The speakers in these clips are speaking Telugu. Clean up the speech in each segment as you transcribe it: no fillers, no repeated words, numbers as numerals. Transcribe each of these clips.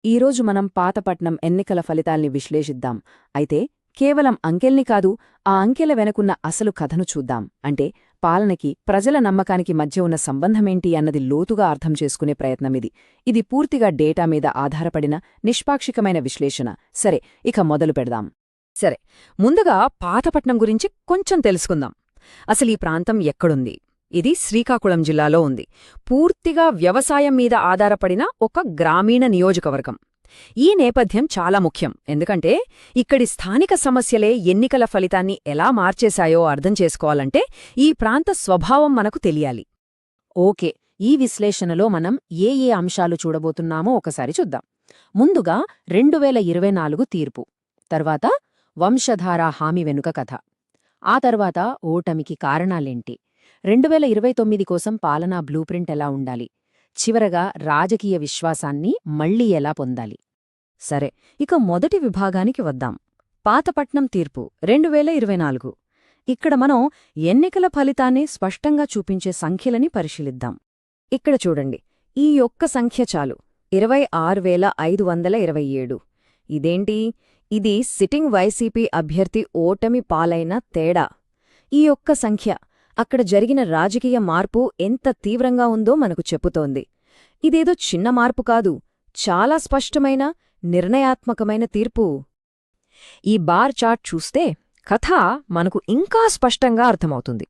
ఈరోజు మనం పాతపట్నం ఎన్నికల ఫలితాల్ని విశ్లేషిద్దాం. అయితే కేవలం అంకెల్ని కాదు, ఆ అంకెల వెనకున్న అసలు కథను చూద్దాం. అంటే పాలనకి, ప్రజల నమ్మకానికి మధ్య ఉన్న సంబంధమేంటి అన్నది లోతుగా అర్థం చేసుకునే ప్రయత్నమిది. ఇది పూర్తిగా డేటా మీద ఆధారపడిన నిష్పాక్షికమైన విశ్లేషణ. సరే, ఇక మొదలు పెడదాం. సరే, ముందుగా పాతపట్నం గురించి కొంచెం తెలుసుకుందాం. అసలు ఈ ప్రాంతం ఎక్కడుంది? ఇది శ్రీకాకుళం జిల్లాలో ఉంది. పూర్తిగా వ్యవసాయం మీద ఆధారపడిన ఒక గ్రామీణ నియోజకవర్గం. ఈ నేపథ్యం చాలా ముఖ్యం, ఎందుకంటే ఇక్కడి స్థానిక సమస్యలే ఎన్నికల ఫలితాన్ని ఎలా మార్చేశాయో అర్థం చేసుకోవాలంటే ఈ ప్రాంత స్వభావం మనకు తెలియాలి. ఓకే, ఈ విశ్లేషణలో మనం ఏ ఏ అంశాలు చూడబోతున్నామో ఒకసారి చూద్దాం. ముందుగా 2024 తీర్పు, తర్వాత వంశధార హామీ వెనుక కథ, ఆ తర్వాత ఓటమికి కారణాలేంటి, 2029 కోసం పాలనా బ్లూప్రింట్ ఎలా ఉండాలి, చివరగా రాజకీయ విశ్వాసాన్ని మళ్లీ ఎలా పొందాలి. సరే, ఇక మొదటి విభాగానికి వద్దాం. పాతపట్నం తీర్పు 2024. ఇక్కడ మనం ఎన్నికల ఫలితాన్ని స్పష్టంగా చూపించే సంఖ్యలని పరిశీలిద్దాం. ఇక్కడ చూడండి, ఈ ఒక్క సంఖ్య చాలు, 26,527. ఇదేంటి? ఇది సిట్టింగ్ వైసీపీ అభ్యర్థి ఓటమి పాలైన తేడా. ఈ ఒక్క సంఖ్య అక్కడ జరిగిన రాజకీయ మార్పు ఎంత తీవ్రంగా ఉందో మనకు చెప్పుతోంది. ఇదేదో చిన్న మార్పు కాదు, చాలా స్పష్టమైన, నిర్ణయాత్మకమైన తీర్పు. ఈ బార్ చార్ట్ చూస్తే కథ మనకు ఇంకా స్పష్టంగా అర్థమవుతుంది.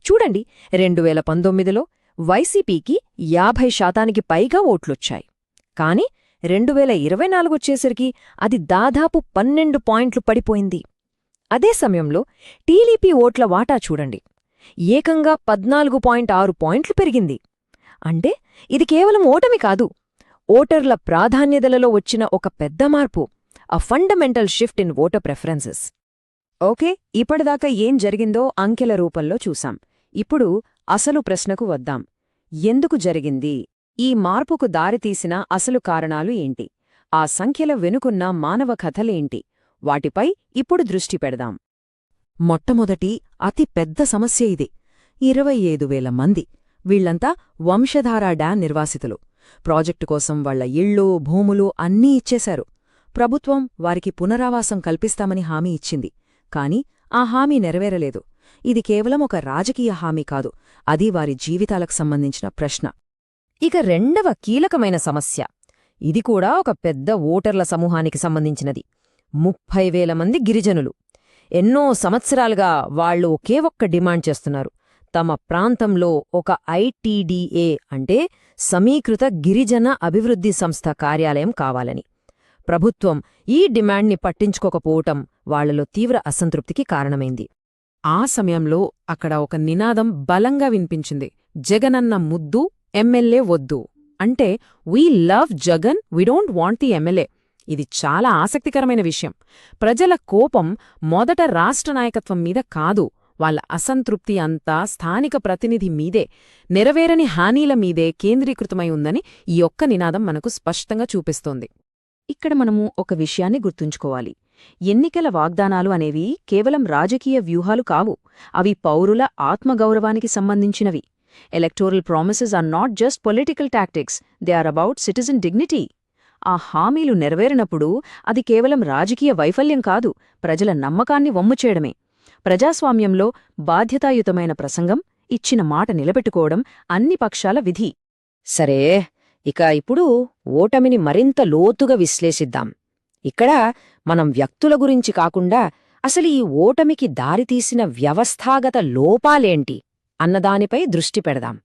చూడండి, 2019లో వైసీపీకి 50% పైగా ఓట్లొచ్చాయి. కాని 2024 వచ్చేసరికి అది దాదాపు 12 పాయింట్లు పడిపోయింది. అదే సమయంలో టీడీపీ ఓట్ల వాటా చూడండి, ఏకంగా 14.6 పాయింట్లు పెరిగింది. అంటే ఇది కేవలం ఓటమి కాదు, ఓటర్ల ప్రాధాన్యతలలో వచ్చిన ఒక పెద్ద మార్పు, a fundamental shift in voter preferences. Okay, ఇప్పటిదాకా ఏం జరిగిందో అంకెల రూపంలో చూసాం. ఇప్పుడు అసలు ప్రశ్నకు వద్దాం. ఎందుకు జరిగింది? ఈ మార్పుకు దారితీసిన అసలు కారణాలు ఏంటి? ఆ సంఖ్యల వెనుకున్న మానవ కథలేంటి? వాటిపై ఇప్పుడు దృష్టి పెడదాం. మొట్టమొదటి అతి పెద్ద సమస్య ఇది. 25,000 మంది. వీళ్లంతా వంశధార డ్యాం నిర్వాసితులు. ప్రాజెక్టు కోసం వాళ్ల ఇళ్ళు, భూములు అన్నీ ఇచ్చేశారు. ప్రభుత్వం వారికి పునరావాసం కల్పిస్తామని హామీ ఇచ్చింది. కాని ఆ హామీ నెరవేరలేదు. ఇది కేవలం ఒక రాజకీయ హామీ కాదు, అది వారి జీవితాలకు సంబంధించిన ప్రశ్న. ఇక రెండవ కీలకమైన సమస్య, ఇది కూడా ఒక పెద్ద ఓటర్ల సమూహానికి సంబంధించినది. 30,000 మంది గిరిజనులు. ఎన్నో సంవత్సరాలుగా వాళ్లు ఒకే ఒక్క డిమాండ్ చేస్తున్నారు, తమ ప్రాంతంలో ఒక ఐటీడీఏ అంటే సమీకృత గిరిజన అభివృద్ధి సంస్థ కార్యాలయం కావాలని. ప్రభుత్వం ఈ డిమాండ్ని పట్టించుకోకపోవటం వాళ్లలో తీవ్ర అసంతృప్తికి కారణమైంది. ఆ సమయంలో అక్కడ ఒక నినాదం బలంగా వినిపించింది, జగనన్న ముద్దు, ఎమ్మెల్యే వద్దు. అంటే we love Jagan, we don't want the MLA. ఇది చాలా ఆసక్తికరమైన విషయం. ప్రజల కోపం మొదట రాష్ట్ర నాయకత్వం మీద కాదు, వాళ్ల అసంతృప్తి అంతా స్థానిక ప్రతినిధి మీదే, నెరవేరని హామీల మీదే కేంద్రీకృతమై ఉందని ఈ ఒక్క నినాదం మనకు స్పష్టంగా చూపిస్తోంది. ఇక్కడ మనము ఒక విషయాన్ని గుర్తుంచుకోవాలి. ఎన్నికల వాగ్దానాలు అనేవి కేవలం రాజకీయ వ్యూహాలు కావు, అవి పౌరుల ఆత్మగౌరవానికి సంబంధించినవి. Electoral promises are not just political tactics, they are about citizen dignity. ఆ హామీలు నెరవేరినప్పుడు అది కేవలం రాజకీయ వైఫల్యం కాదు, ప్రజల నమ్మకాన్ని వమ్ముచేయడమే. ప్రజాస్వామ్యంలో బాధ్యతాయుతమైన ప్రసంగం, ఇచ్చిన మాట నిలబెట్టుకోవడం అన్ని పక్షాల విధి. సరే, ఇక ఇప్పుడు ఓటమిని మరింత లోతుగా విశ్లేషిద్దాం. ఇక్కడ మనం వ్యక్తుల గురించి కాకుండా అసలు ఈ ఓటమికి దారితీసిన వ్యవస్థాగత లోపాలేంటి అన్నదానిపై దృష్టి పెడదాం.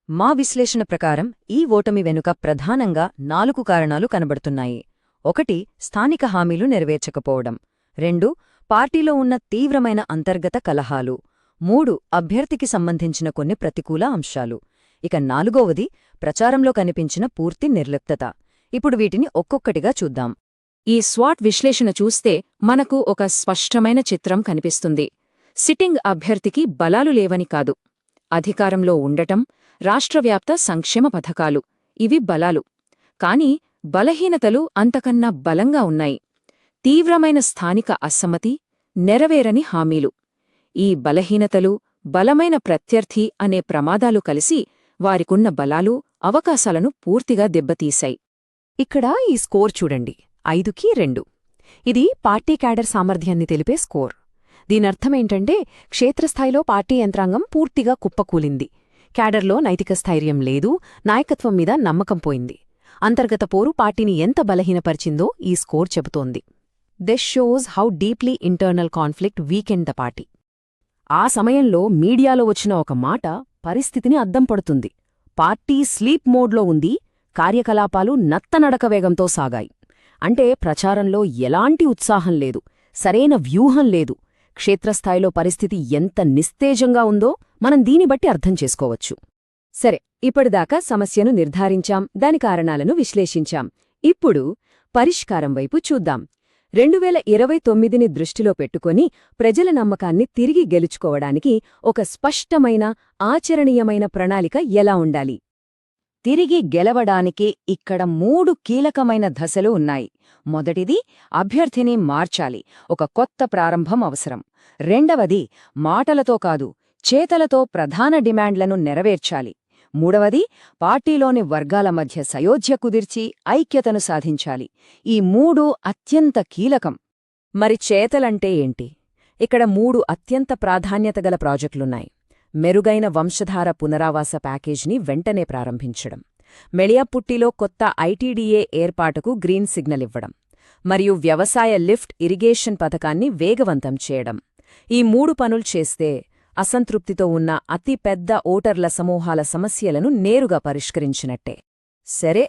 మా విశ్లేషణ ప్రకారం ఈ ఓటమి వెనుక ప్రధానంగా 4 కారణాలు కనబడుతున్నాయి. 1. స్థానిక హామీలు నెరవేర్చకపోవడం. 2. పార్టీలో ఉన్న తీవ్రమైన అంతర్గత కలహాలు. 3. అభ్యర్థికి సంబంధించిన కొన్ని ప్రతికూల అంశాలు. ఇక 4వది ప్రచారంలో కనిపించిన పూర్తి నిర్లిప్తత. ఇప్పుడు వీటిని ఒక్కొక్కటిగా చూద్దాం. ఈ స్వాట్ విశ్లేషణ చూస్తే మనకు ఒక స్పష్టమైన చిత్రం కనిపిస్తుంది. సిట్టింగ్ అభ్యర్థికి బలాలు లేవని కాదు, అధికారంలో ఉండటం, రాష్ట్రవ్యాప్త సంక్షేమ పథకాలు, ఇవి బలాలు. కాని బలహీనతలు అంతకన్నా బలంగా ఉన్నాయి. తీవ్రమైన స్థానిక అసమ్మతి, నెరవేరని హామీలు. ఈ బలహీనతలు, బలమైన ప్రత్యర్థి అనే ప్రమాదాలు కలిసి వారికున్న బలాలు, అవకాశాలను పూర్తిగా దెబ్బతీశాయి. ఇక్కడ ఈ స్కోర్ చూడండి, 5కి 2. ఇది పార్టీ క్యాడర్ సామర్థ్యాన్ని తెలిపే స్కోర్. దీనర్థమేంటంటే క్షేత్రస్థాయిలో పార్టీ యంత్రాంగం పూర్తిగా కుప్పకూలింది. క్యాడర్లో నైతిక స్థైర్యం లేదు, నాయకత్వం మీద నమ్మకం పోయింది. అంతర్గత పోరు పార్టీని ఎంత బలహీనపరిచిందో ఈ స్కోర్ చెబుతోంది. This shows how deeply internal conflict weekend the party. ఆ సమయంలో మీడియాలో వచ్చిన ఒక మాట పరిస్థితిని అద్దం పడుతుంది. పార్టీ స్లీప్ మోడ్లో ఉంది, కార్యకలాపాలు నత్తనడక వేగంతో సాగాయి. అంటే ప్రచారంలో ఎలాంటి ఉత్సాహం లేదు, సరైన వ్యూహం లేదు. క్షేత్రస్థాయిలో పరిస్థితి ఎంత నిస్తేజంగా ఉందో మనం దీని బట్టి అర్థం చేసుకోవచ్చు. సరే, ఇప్పటిదాకా సమస్యను నిర్ధారించాం, దాని కారణాలను విశ్లేషించాం. ఇప్పుడు పరిష్కారం వైపు చూద్దాం. 2029ని దృష్టిలో పెట్టుకొని ప్రజల నమ్మకాన్ని తిరిగి గెలుచుకోవడానికి ఒక స్పష్టమైన, ఆచరణీయమైన ప్రణాళిక ఎలా ఉండాలి? తిరిగి గెలవడానికి ఇక్కడ 3 కీలకమైన దశలు ఉన్నాయి. మొదటిది, అభ్యర్థిని మార్చాలి, ఒక కొత్త ప్రారంభం అవసరం. రెండవది, మాటలతో కాదు, చేతలతో ప్రధాన డిమాండ్లను నెరవేర్చాలి. మూడవది, పార్టీలోని వర్గాల మధ్య సయోధ్య కుదిర్చి ఐక్యతను సాధించాలి. ఈ 3 అత్యంత కీలకం. మరి చేతలంటే ఏంటి? ఇక్కడ 3 అత్యంత ప్రాధాన్యతగల ప్రాజెక్టులున్నాయి. మెరుగైన వంశధార పునరావాస ప్యాకేజ్ని వెంటనే ప్రారంభించడం, మెళియాపుట్టిలో కొత్త ఐటీడీఏ ఏర్పాటుకు గ్రీన్ సిగ్నల్ ఇవ్వడం, మరియు వ్యవసాయ లిఫ్ట్ ఇరిగేషన్ పథకాన్ని వేగవంతం చేయడం. ఈ 3 పనులు చేస్తే అసంతృప్తితో ఉన్న అతి పెద్ద ఓటర్ల సమూహాల సమస్యలను నేరుగా పరిష్కరించినట్టే. సరే,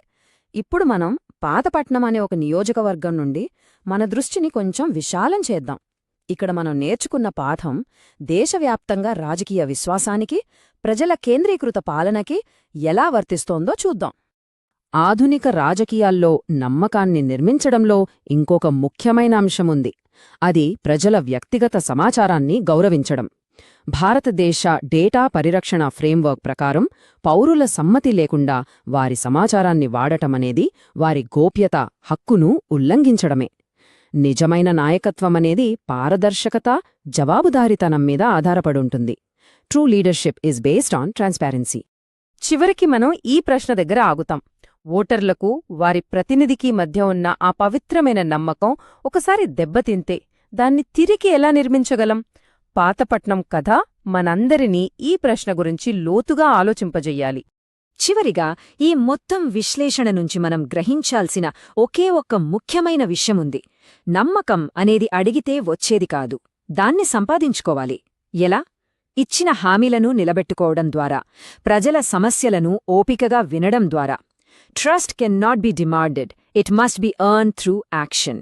ఇప్పుడు మనం పాతపట్నం అనే ఒక నియోజకవర్గం నుండి మన దృష్టిని కొంచెం విశాలం చేద్దాం. ఇక్కడ మనం నేర్చుకున్న పాఠం దేశవ్యాప్తంగా రాజకీయ విశ్వాసానికి, ప్రజల కేంద్రీకృత పాలనకి ఎలా వర్తిస్తోందో చూద్దాం. ఆధునిక రాజకీయాల్లో నమ్మకాన్ని నిర్మించడంలో ఇంకొక ముఖ్యమైన అంశముంది. అది ప్రజల వ్యక్తిగత సమాచారాన్ని గౌరవించడం. భారతదేశ డేటా పరిరక్షణ ఫ్రేమ్వర్క్ ప్రకారం పౌరుల సమ్మతి లేకుండా వారి సమాచారాన్ని వాడటమనేది వారి గోప్యత హక్కును ఉల్లంఘించడమే. నిజమైన నాయకత్వమనేది పారదర్శకత, జవాబుదారీతనం మీద ఆధారపడుంటుంది. True leadership is based on transparency. చివరికి మనం ఈ ప్రశ్న దగ్గర ఆగుతాం. ఓటర్లకు, వారి ప్రతినిధికి మధ్య ఉన్న ఆ పవిత్రమైన నమ్మకం ఒకసారి దెబ్బతింటే దాన్ని తిరిగి ఎలా నిర్మించగలం? పాతపట్నం కథ మనందరినీ ఈ ప్రశ్న గురించి లోతుగా ఆలోచింపజెయ్యాలి. చివరిగా ఈ మొత్తం విశ్లేషణ నుంచి మనం గ్రహించాల్సిన ఒకే ఒక్క ముఖ్యమైన విషయముంది. నమ్మకం అనేది అడిగితే వచ్చేది కాదు, దాన్ని సంపాదించుకోవాలి. ఎలా? ఇచ్చిన హామీలను నిలబెట్టుకోవడం ద్వారా, ప్రజల సమస్యలను ఓపికగా వినడం ద్వారా. Trust can not be demanded, it must be earn through action.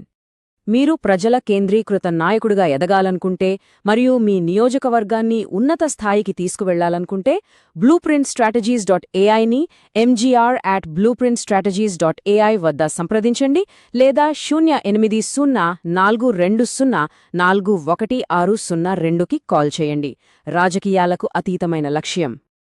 మీరు ప్రజల కేంద్రీకృత నాయకుడిగా ఎదగాలనుకుంటే మరియు మీ నియోజకవర్గాన్ని ఉన్నత స్థాయికి తీసుకువెళ్లాలనుకుంటే blueprintstrategies.ai ని mgr@blueprintstrategies.ai వద్ద సంప్రదించండి, లేదా 080420416002కి కాల్ చేయండి. రాజకీయాలకు అతీతమైన లక్ష్యం.